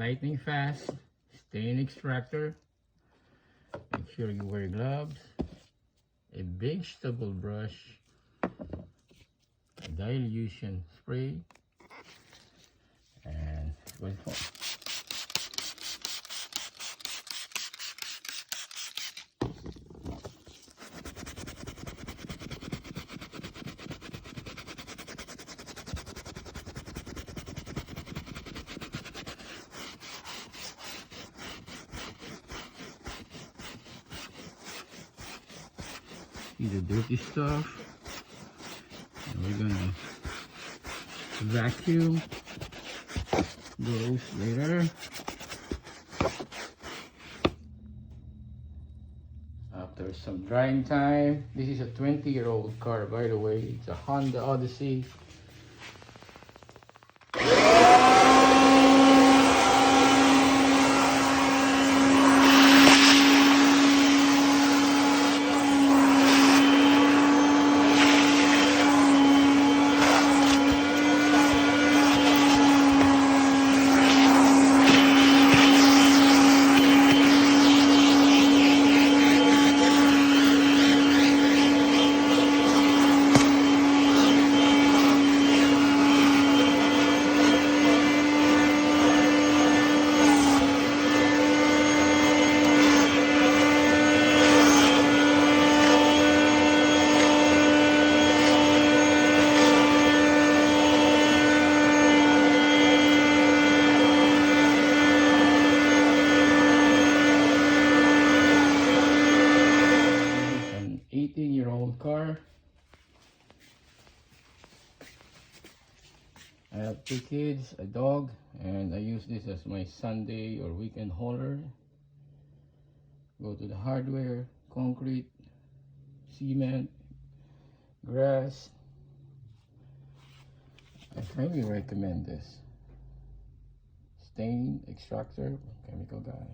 lightning fast stain extractor. Make sure you wear gloves, a vegetable brush, a dilution spray, and going home. See the dirty stuff, and we're gonna vacuum those later. After some drying time, this is a 20-year-old car, by the way. It's a Honda Odyssey. Car. I have 2 kids, a dog, and I use this as my Sunday or weekend hauler. Go to the hardware, concrete, cement, grass. I highly recommend this. Stain Extractor, chemical guy.